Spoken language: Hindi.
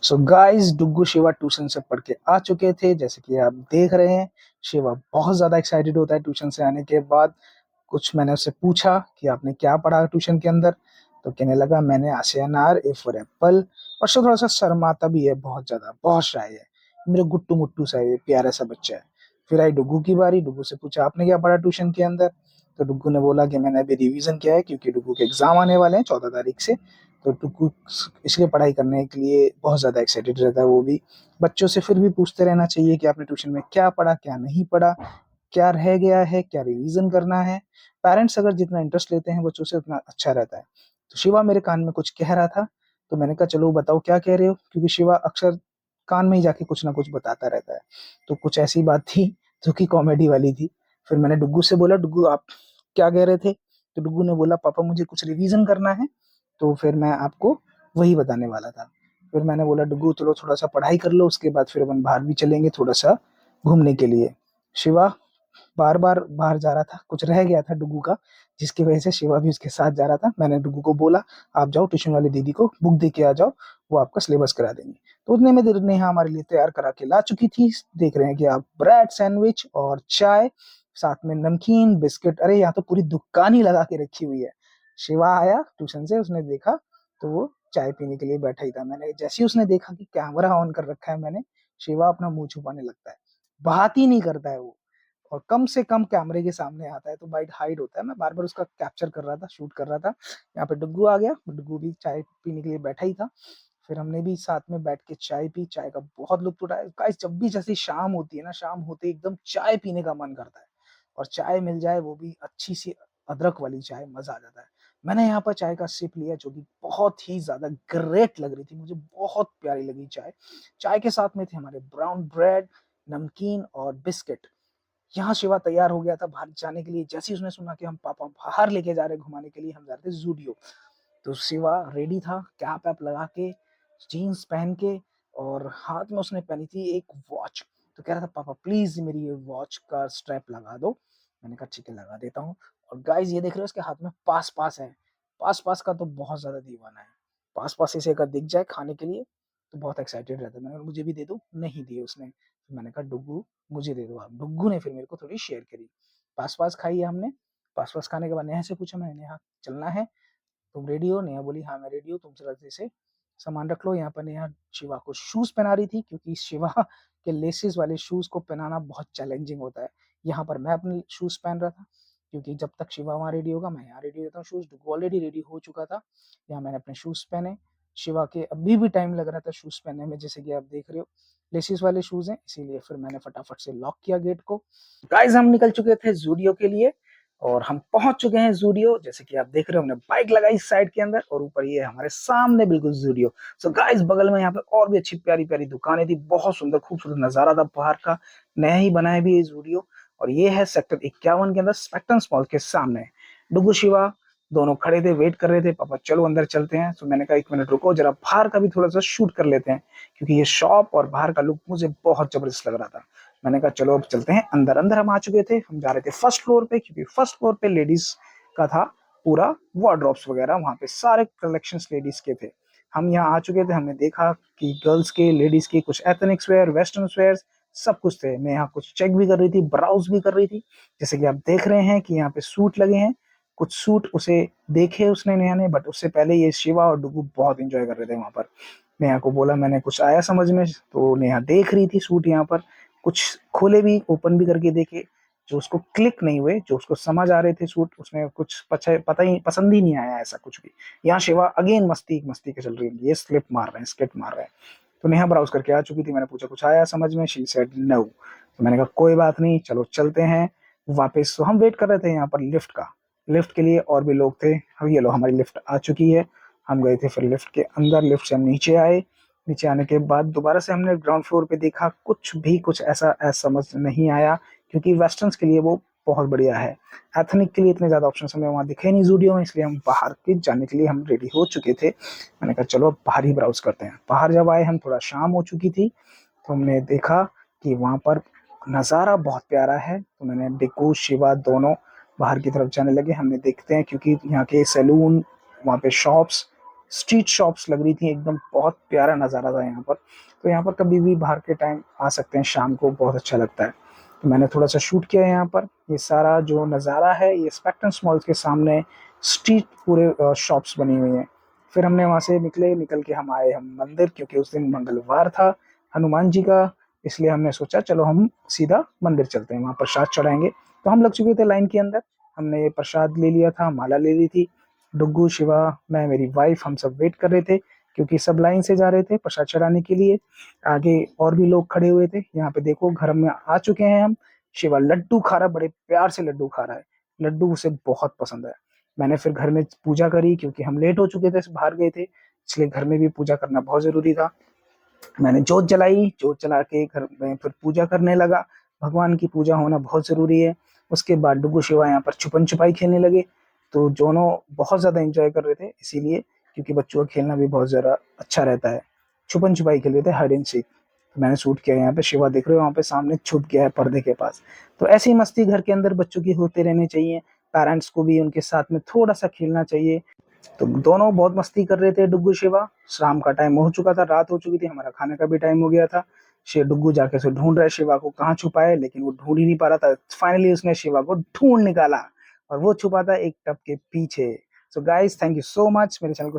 So guys, Duggu Shiva tuition से पढ़ के आ चुके थे। जैसे कि आप देख रहे हैं, शिवा बहुत ज्यादा एक्साइटेड होता है ट्यूशन से आने के बाद। कुछ मैंने उससे पूछा कि आपने क्या पढ़ा ट्यूशन के अंदर, तो कहने लगा मैंने आशियानार, ए फॉर एप्पल। और शिव थोड़ा सा शर्माता भी है, बहुत ज्यादा, बहुत शाय है। मेरे गुट्टू मुट्टू सा है, प्यारा सा बच्चा है। फिर आई डुग्गू की बारी। डुग्गू से पूछा आपने क्या पढ़ा ट्यूशन के अंदर, तो डुग्गू ने बोला कि मैंने अभी रिवीजन किया है, क्योंकि डुग्गू के एग्जाम आने वाले हैं 14 तारीख से। तो डुग्गू इसलिए पढ़ाई करने के लिए बहुत ज्यादा एक्साइटेड रहता है वो भी। बच्चों से फिर भी पूछते रहना चाहिए कि आपने ट्यूशन में क्या पढ़ा, क्या नहीं पढ़ा, क्या रह गया है, क्या रिवीजन करना है। पेरेंट्स अगर जितना इंटरेस्ट लेते हैं बच्चों से, उतना अच्छा रहता है। तो शिवा मेरे कान में कुछ कह रहा था, तो मैंने कहा चलो बताओ क्या कह रहे हो, क्योंकि शिवा अक्सर कान में ही जाके कुछ ना कुछ बताता रहता है। तो कुछ ऐसी बात थी जो कि कॉमेडी वाली थी। फिर मैंने डुग्गू से बोला, डुग्गू आप क्या कह रहे थे, तो डुग्गू ने बोला पापा मुझे कुछ रिवीजन करना है। तो फिर मैं आपको वही बताने वाला था। फिर मैंने बोला डुग्गू चलो थोड़ा सा पढ़ाई कर लो, उसके बाद फिर अपन बाहर भी चलेंगे थोड़ा सा घूमने के लिए। शिवा बार बार बाहर जा रहा था, कुछ रह गया था डुगू का, जिसकी वजह से शिवा भी उसके साथ जा रहा था। मैंने डुगू को बोला आप जाओ ट्यूशन वाली दीदी को बुक दे के आ जाओ, वो आपका सिलेबस करा देंगे। तो उतने में देर नेहा हमारे लिए तैयार करा के ला चुकी थी। देख रहे हैं कि आप ब्रेड सैंडविच और चाय, साथ में नमकीन बिस्किट, अरे यहाँ तो पूरी दुकान ही लगा के रखी हुई है। शिवा आया ट्यूशन से, उसने देखा तो वो चाय पीने के लिए बैठा ही था। मैंने जैसे ही उसने देखा कि कैमरा ऑन कर रखा है मैंने, शिवा अपना मुंह छुपाने लगता है, बात ही नहीं करता है वो। और कम से कम कैमरे के सामने आता है तो बाइट हाइड होता है। मैं बार बार उसका कैप्चर कर रहा था, शूट कर रहा था। यहाँ पे डुग्गू आ गया, डुग्गू भी चाय पीने के लिए बैठा ही था। फिर हमने भी साथ में बैठ के चाय पी, चाय का बहुत लुत्फ उठाया। गाइस जब भी जैसी शाम होती है ना, शाम होते एकदम चाय पीने का मन करता है। और चाय मिल जाए वो भी अच्छी सी अदरक वाली चाय, मजा आ जाता है। मैंने यहाँ पर चाय का सिप लिया, जो कि बहुत ही ज्यादा ग्रेट लग रही थी मुझे, बहुत प्यारी लगी चाय। चाय के साथ में थे हमारे ब्राउन ब्रेड, नमकीन और बिस्किट। यहाँ शिवा तैयार हो गया था बाहर जाने के लिए। जैसे ही उसने सुना कि हम पापा बाहर लेके जा रहे घुमाने के लिए, हम जा रहे थे जूडियो। तो शिवा रेडी था, कैप ऐप लगा के, जीन्स पहन के, और हाथ में उसने पहनी थी एक वॉच। तो कह रहा था पापा प्लीज मेरी ये वॉच का स्ट्रैप लगा दो। मैंने कहा ठीक है लगा देता हूँ। और गाइज ये देख रहे हो उसके हाथ में पास पास है। पास पास का तो बहुत ज्यादा दीवाना है। पास पास इसे अगर दिख जाए खाने के लिए तो बहुत एक्साइटेड रहता है। मैंने कहा मुझे भी दे दो, नहीं दिए उसने। फिर मैंने कहा डुग्गू मुझे दे दो आप। डुग्गू ने फिर मेरे को थोड़ी शेयर करी। पास पास खाई है हमने। पास पास खाने के बाद नेहा से पूछा मैंने, नेहा चलना है, तुम रेडी हो? नेहा बोली हाँ मैं रेडी हूँ, तुम जल्दी से सामान रख लो। यहाँ पर नेहा शिवा को शूज पहना रही थी, क्योंकि शिवा के लेसेस वाले शूज को पहनाना बहुत चैलेंजिंग होता है। यहाँ पर मैं अपने शूज पहन रहा था, क्योंकि जब तक शिवा वहाँ रेडी होगा मैं यहाँ रेडी होता हूँ। शूज ऑलरेडी रेडी हो चुका था। यहाँ मैंने अपने शूज पहने। शिवा के अभी भी टाइम लग रहा था शूज पहनने में, जैसे कि आप देख रहे हो लेसिस वाले शूज हैं, इसीलिए फिर मैंने फटाफट से लॉक किया गेट को। गाइस हम निकल चुके थे जूडियो के लिए, और हम पहुंच चुके हैं जूडियो। जैसे कि आप देख रहे हो हमने बाइक लगाई साइड के अंदर, और ऊपर ये हमारे सामने बिल्कुल जूडियो। सो गाइस बगल में यहाँ पे और भी अच्छी प्यारी प्यारी दुकानें थी, बहुत सुंदर खूबसूरत नजारा था बाहर का। नया ही बनाया भी ये जूडियो। और ये है सेक्टर 51 के अंदर स्पेक्ट्रम मॉल के सामने। डुगू शिवा दोनों खड़े थे, वेट कर रहे थे, पापा चलो अंदर चलते हैं। तो मैंने कहा एक मिनट रुको, जरा बाहर का भी थोड़ा सा शूट कर लेते हैं, क्योंकि ये शॉप और बाहर का लुक मुझे बहुत जबरदस्त लग रहा था। मैंने कहा चलो अब चलते हैं अंदर। अंदर हम आ चुके थे, हम जा रहे थे फर्स्ट फ्लोर पे, क्योंकि फर्स्ट फ्लोर पे लेडीज का था पूरा वार्डरोब्स वगैरह, वहां पे सारे कलेक्शंस लेडीज के थे। हम यहाँ आ चुके थे, हमने देखा कि गर्ल्स के, लेडीज के कुछ एथनिक्स वेयर, वेस्टर्न वेयर सब कुछ थे। मैं यहाँ कुछ चेक भी कर रही थी, ब्राउज भी कर रही थी। जैसे कि आप देख रहे हैं कि यहाँ पे सूट लगे हैं। कुछ सूट उसे देखे उसने नेहा ने, बट उससे पहले ये शिवा और डुगू बहुत इंजॉय कर रहे थे वहां पर। नेहा को बोला मैंने कुछ आया समझ में, तो नेहा देख रही थी सूट यहाँ पर। कुछ खोले भी, ओपन भी करके देखे, जो उसको क्लिक नहीं हुए, जो उसको समझ आ रहे थे सूट, उसमें कुछ पता ही पसंद ही नहीं आया ऐसा कुछ भी। यहाँ शिवा अगेन मस्ती मस्ती के चल रही है, ये स्लिप मार रहे हैं, स्किट मार रहे हैं। तो नेहा ब्राउज करके आ चुकी थी। मैंने पूछा कुछ आया समझ में, शी सेड नो। तो मैंने कहा कोई बात नहीं, चलो चलते हैं वापस। तो हम वेट कर रहे थे यहाँ पर लिफ्ट का, लिफ्ट के लिए और भी लोग थे। अब ये लो हमारी लिफ्ट आ चुकी है। हम गए थे फिर लिफ्ट के अंदर, लिफ्ट से हम नीचे आए। नीचे आने के बाद दोबारा से हमने ग्राउंड फ्लोर पे देखा, कुछ भी कुछ ऐसा समझ नहीं आया, क्योंकि वेस्टर्न्स के लिए वो बहुत बढ़िया है। एथनिक के लिए इतने ज्यादा ऑप्शन हमें वहाँ दिखे नहीं जूडियो में, इसलिए हम बाहर के जाने के लिए हम रेडी हो चुके थे। मैंने कहा चलो अब बाहर ही ब्राउज करते हैं। बाहर जब आए हम, थोड़ा शाम हो चुकी थी, तो हमने देखा कि वहाँ पर नज़ारा बहुत प्यारा है। तो मैंने डिकू शिवा दोनों बाहर की तरफ जाने लगे। हमने देखते हैं क्योंकि यहाँ के सैलून, वहाँ पे शॉप्स स्ट्रीट शॉप्स लग रही थी एकदम, बहुत प्यारा नज़ारा था यहाँ पर। तो यहाँ पर कभी भी बाहर के टाइम आ सकते हैं, शाम को बहुत अच्छा लगता है। तो मैंने थोड़ा सा शूट किया है यहाँ पर। ये सारा जो नज़ारा है ये स्पेक्ट्रम मॉल के सामने स्ट्रीट पूरे शॉप्स बनी हुई हैं। फिर हमने वहाँ से निकल के हम आए हम मंदिर, क्योंकि उस दिन मंगलवार था हनुमान जी का, इसलिए हमने सोचा चलो हम सीधा मंदिर चलते हैं, वहाँ प्रसाद चढ़ाएंगे। तो हम लग चुके थे लाइन के अंदर, हमने ये प्रसाद ले लिया था, माला ले ली थी। डुग्गू, शिवा, मैं, मेरी वाइफ, हम सब वेट कर रहे थे, क्योंकि सब लाइन से जा रहे थे प्रसाद चढ़ाने के लिए। आगे और भी लोग खड़े हुए थे। यहाँ पे देखो घर में आ चुके हैं हम। शिवा लड्डू खा रहा है, बड़े प्यार से लड्डू खा रहा है, लड्डू उसे बहुत पसंद है। मैंने फिर घर में पूजा करी, क्योंकि हम लेट हो चुके थे, बाहर गए थे, इसलिए घर में भी पूजा करना बहुत जरूरी था। मैंने जोत जलाई, जोत जला के घर में फिर पूजा करने लगा। भगवान की पूजा होना बहुत जरूरी है। उसके बाद डुगू शिवा यहाँ पर छुपन छुपाई खेलने लगे। तो दोनों बहुत ज्यादा एंजॉय कर रहे थे, इसीलिए, क्योंकि बच्चों का खेलना भी बहुत ज्यादा अच्छा रहता है। छुपन छुपाई खेल रहे थे, हाइड एंड सीक। तो मैंने शूट किया यहाँ पे, शिवा देख रहे हो वहाँ पे सामने छुप गया है पर्दे के पास। तो ऐसी मस्ती घर के अंदर बच्चों की होते रहनी चाहिए। पेरेंट्स को भी उनके साथ में थोड़ा सा खेलना चाहिए। तो दोनों बहुत मस्ती कर रहे थे डुग्गू शिवा। शाम का टाइम हो चुका था, रात हो चुकी थी, हमारा खाने का भी टाइम हो गया था। डुग्गू जाके से ढूंढ रहा है शिवा को, कहाँ छुपा है, लेकिन वो ढूंढ ही नहीं पा रहा था। फाइनली उसने शिवा को ढूंढ निकाला, और वो छुपा था एक टब के पीछे। So guys, thank you so much मेरे चैनल को